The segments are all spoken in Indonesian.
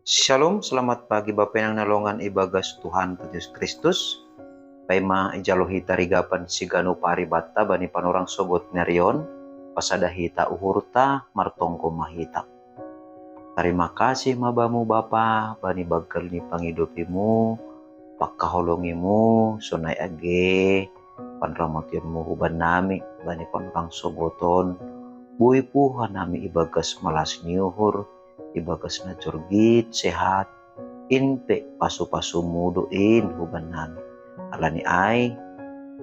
Shalom, selamat pagi Bapak yang nalongan ibagas Tuhan Yesus Kristus. Paima ijalohi tarigapan siganu paribata bani panorang sogot nerion, pasada hita uhurta martongko mahita. Terima kasih mabamu Bapa, bani bagal ni pangidupimu, pakaholongimu, sunai age, panramotionmu huban nami, bani panorang sogoton, bui puha nami ibagas malas niuhur, ibagas na jorgit, sehat, inpe pasu-pasu muduin huban nami. Alani ay,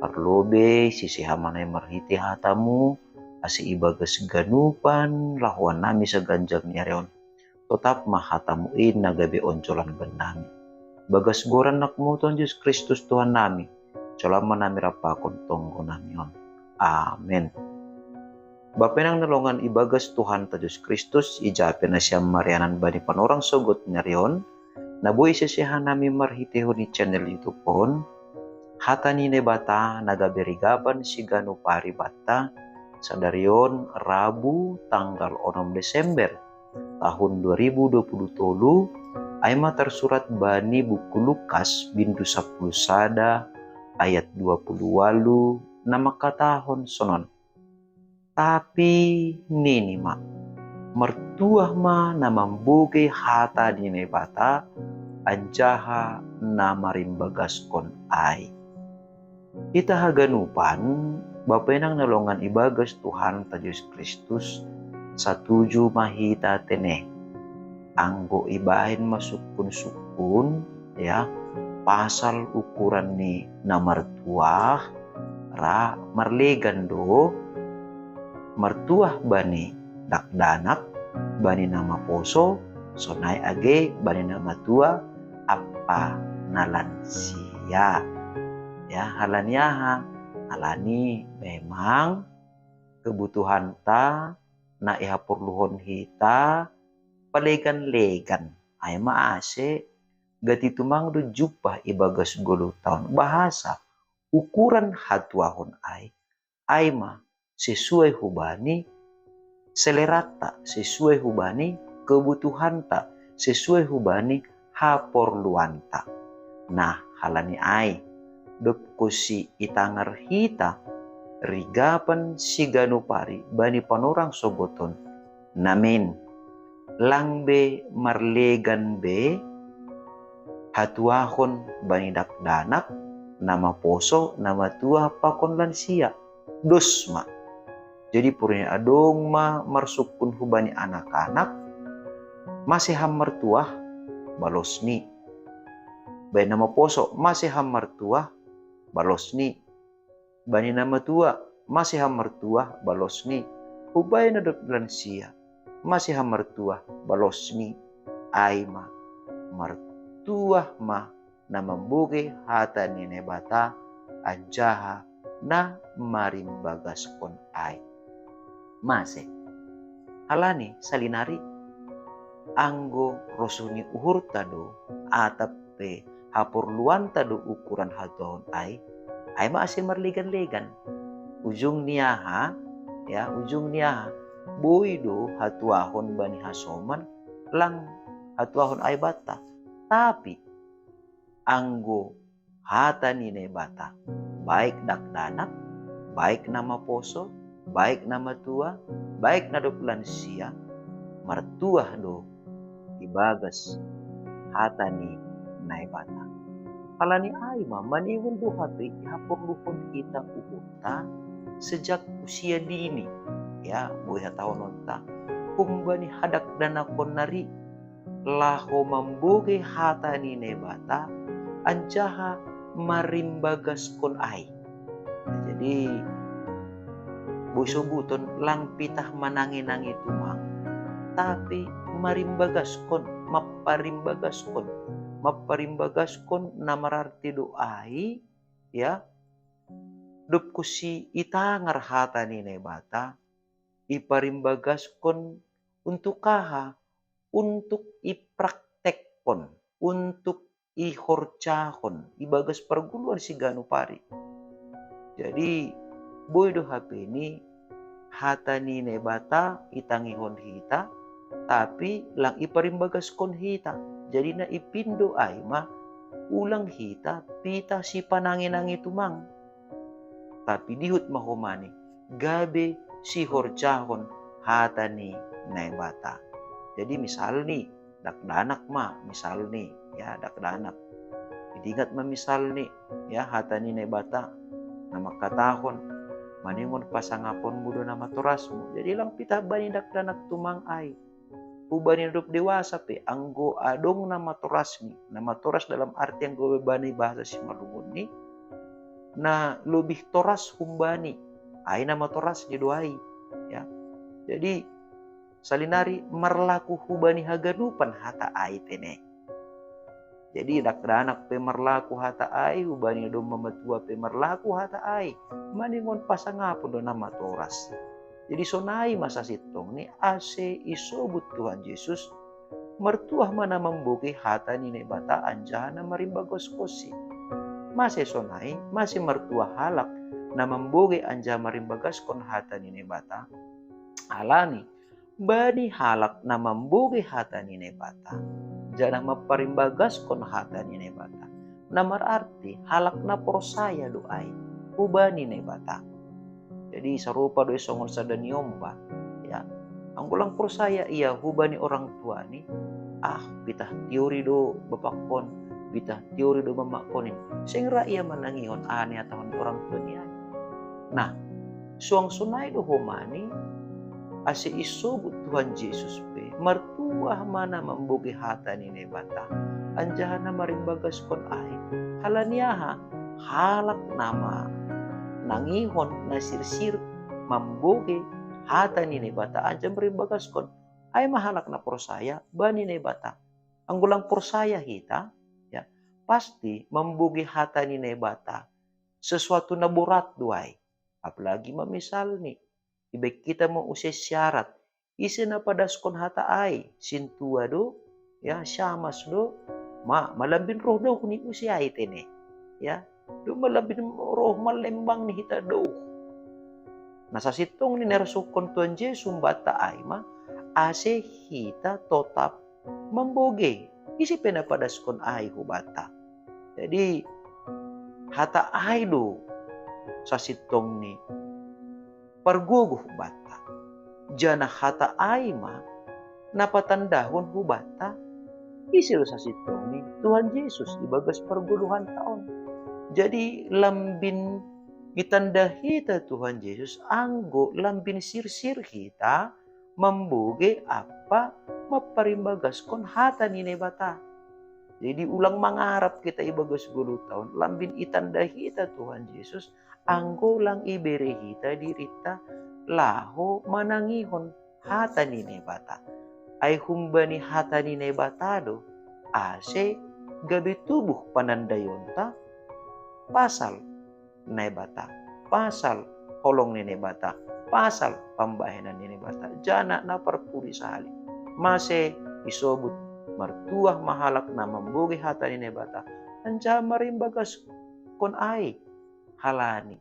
parlobe sisi hamanay marhiti hatamu, asi ibagas ganupan, lahuan nami sa ganjang niyareon. Tetap mahatamuin na gabi oncolan ban nami. Bagas goran nakmuton Diyos Kristus Tuhan nami, selama nami rapakon tonggo namion. Amen. Bapak nang nalongan ibagas Tuhan Yesus Kristus, ijapin na siya marianan bani panorang sogot narion, nabuhi siya nami marhiteho ni channel YouTube pon, hata ni nebata nagaberigaban si ganu paribata, sa darion Rabu tanggal 6 Desember tahun 2023 ay tersurat bani buku Lukas bindu 10 sada ayat 28 na makatahon sonon. Tapi nini ma, mertuah ma na mambuge hata di nebata, anjaha na marimbagaskon ay. Kita haganupan, Bapak nang nalongan ibagas Tuhan Yesus Kristus, satuju mahita tene, anggo ibahin masukun-sukun, ya, pasal ukuran ni na mertuah, ra marlegan do, mertuah bani dakdanak, bani nama poso, sonai age, bani nama tua, apa nalansia. Ya, halaniaha, halani memang kebutuhan ta, na ihapurluhon hita, palegan-legan. Ay maase, gati tumang do jupah ibagas 10 tahun. Bahasa, ukuran hatuahon ay ma, sesuai hubani selerata, sesuai hubani kebutuhanta, sesuai hubani haporluanta. Nah, halani ay dopkosi itangar hita rigapan si ganupari bani panorang sogoton namin langbe marlegan be hatuahon bani dakdanak nama poso nama tua pakon lansia dosma. Jadi purnya adong ma marsukun hubani anak-anak masih mertuah balos ni. Bani nama poso masih mertuah balos ni. Bani nama tua masih mertuah balos ni. Ubay na dot lansia masih mertuah balos ni. Ay ma mertuah ma na mambuge hata ni nebata anjaha na marimbagaskon ay. Mase, halani salinari, anggo rosuni uhur tado, atape hapurluan tado ukuran hatuahon ay masih marlegan-legan. Ujung niyaha, ya, ujung niyaha, boido hatuahon bani hasoman, lang hatuahon ay bata. Tapi, anggo hata ni nebata, baik dakdanak, baik nama poso, baik nama tua, baik na lansia, mertuah do ibagas hata ni naibata. Halani ay ma, maniwon do hati hapurluhon kita upunta sejak usia dini. Ya, buhay tahun nonta. Kumbani hadak danakon nari, laho mambuge hata ni nebata, anjaha marimbagaskon ay. Jadi, busubuton lang pitah manangi-nangi tumang, tapi marimbagaskon, maparimbagaskon na mararti doai, ya, dupko si itangar hata ni nebata, iparimbagaskon untuk kaha, untuk ipraktekkon, untuk ihorcahon, ibagas perguluan si ganupari. Jadi, boy do HP ini hata ni nebata itangihon hita tapi lang iparimbagas kon hita. Jadi na ipindo ay ma ulang hita pita si panangin-nangi tumang. Tapi dihut mahumani gabe si horjahon hata ni naibata. Jadi misal nih dakdanak ma misal nih ya dakdanak. Idingat ma misal nih ya hata ni naibata na makatahon maningon pasangapon mudo na maturasmo. Jadi lang pita bani dakdanak tumang ay ubani hidup dewasa pe anggo adong na maturas ni na maturas dalam arti yang gue bani bahasa si malungun ni na lebih toras humbani ay na maturas ni doai ya. Jadi salinari marlaku hubani haganupan hata ay tene. Jadi dakdanak pe marlaku hata ay ubani do mamatua pe marlaku hata ay maningon pasangapon do na maturas. Jadi sonai masa sitong ni ase isobut Tuhan Yesus mertuah mana membuki hata ni nebata anjana marimbagos kosi. Masih sonai masih mertuah halak na membuki anja marimbagas kon hata ni nebata. Alani bani halak na membuki hata ni nebata. Jana maparimbagas kon hata ni nebata. Na mararti halak na persaya doai ubani nebata. Jadi sarupa do songon sadaniomba ya. Anggulang persaya ia hubani orang tua ni pitah teori do bapakon, pitah teori do mamakonin. Sehingga ia menangihon ane atau orang tua ni. Nah, suang sunai do homani ase isobut Tuhan Yesus pe mertua mana membuki hata ni nebata. Anjahana marimbagas kon ai halaniaha halak nama nangihon na sirsir mamboge hata ni nebata aja merimbagas kon ay mahalak na persaya bani nebata. Anggulang persaya hita ya pasti memboge hata ni nebata sesuatu na berat duai. Apalagi mamisal ni ibek kita mau usia syarat isi na padaskon hata ay sintua do ya syamas do malambin roh do kuni usia itene ya. Do malabin roh malembang ni hita do. Nasa sitong ni nersukon Tuhan Yesus bata ay ma ase hita tetap memboge isi penapadaskon ay hubata. Jadi hata ay do sa sitong ni parguguh hubata. Jana hata ay ma napatandahon hubata isi do sa sitong ni Tuhan Yesus ibagas perguluhan taon. Jadi lambin itanda hita Tuhan Yesus anggo lambin sirsir kita membuge apa maparimbagas kon hata ni nebata. Jadi ulang mangarap kita ibagas 10 tahun lambin itanda hita Tuhan Yesus anggo lang ibere hita dirita laho manangihon hata ni nebata. Ay humbani hata ni nebata do ase gabi tubuh panandayon ta pasal nebata, pasal holong ni nebata, pasal pambahenan ni nebata. Jana na perpuri sahali. Mase isobut mertuah mahalak na membugi hata ni nebata. Anja marimbagas kon ay halani.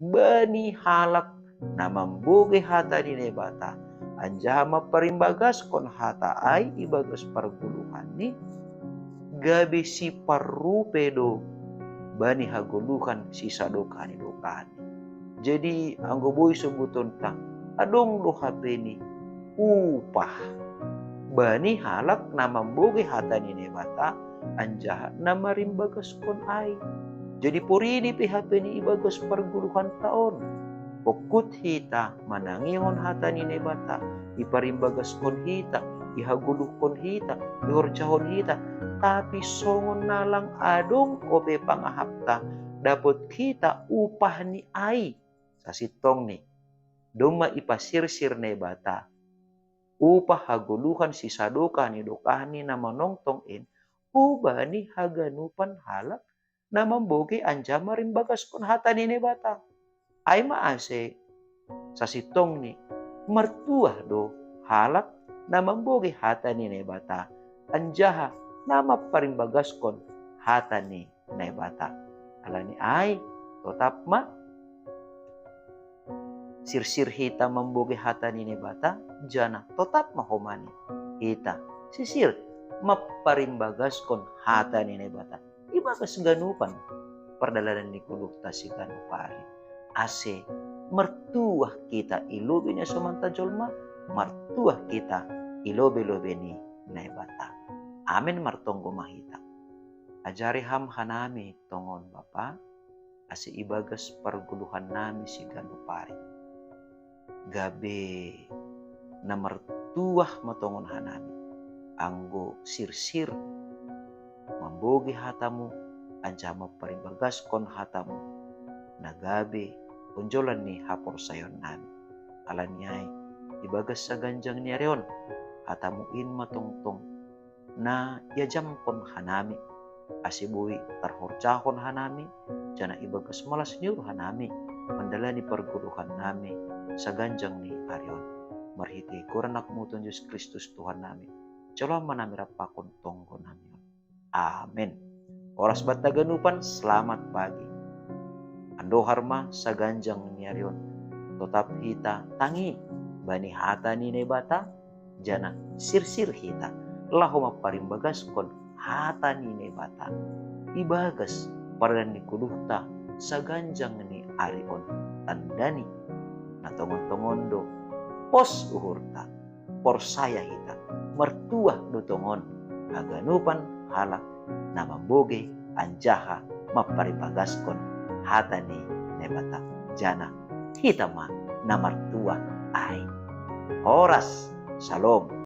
Bani halak na membugi hata ni nebata. Anja maparimbagas kon hata ay ibagas perguluhan ni gabi si parupedo bani haguluhan si sadokani dokani. Jadi anggo boy sebuton ta adong do hapeni upah bani halak na memboge hata ni nebata anjaha na marimbagas kon ay. Jadi puridi pi hapeni ibagas perguluhan taon. Pokut hita manangihon hata ni nebata iparimbagas kon hita ihaguluh kon hita ihorjahon hita. Tapi songon nalang adong ope pangahapta dapat kita upah ni ai sa sitong ni doma ipasirsir nebata upah haguluhan si sadoka ni dokani na manongtongin ubani haganupan halak na memboge anja marimbagas kon hata ni nebata ay maase sa sitong ni mertuah do halak na memboge hata ni nebata anjaha nama parimbagas kon hata ni nebata. Alani ay tetap ma Sirsir hita memboge hata nini bata, jana tetap mahomani. Hita, sisir, maparimbagas kon hata nini bata. Ibagas ganupan, perdalanan ni kulukta si ganupari. Ase, mertuah kita ilobi niya sumanta jolma, mertuah kita ilobi-lobi ni naibata. Amin martonggo mahita. Ajari ham hanami tongon Bapa, ase ibagas perguluhan nami si ganupari. Gabe na mertuah matongon hanami. Anggo sirsir mambogi hatamu, anja maparibagas kon hatamu. Nagabe unjolan ni hapor sayon nami. Alanyay ibagas sa ganjang ni Arion, hatamu in matongtong na yajam kon hanami. Asibuhi tarhorjahon hanami, jana ibagas malas nyur hanami, mandalani perguluhan nami sa ganjang ni Arion. Marhiti kuranak muton Yesus Kristus Tuhan nami. Jalo manami rapakon tonggo nami. Amin. Oras bataganupan, selamat pagi. Ando harma sa ganjang ni Arion. Tetap hita tangi, bani hata ni nebata, jana sirsir hita. Lahu maparimbagas kon hata ni nebata. Ibagas paradan ni kuluhta sa ganjang ni Arion. Tandani na tongon-tongondo pos uhurta porsaya hita mertuah dutongon aganupan halak na mamboge anjaha maparipagaskon hata ni nebata jana hitama na mertuah ay oras salom.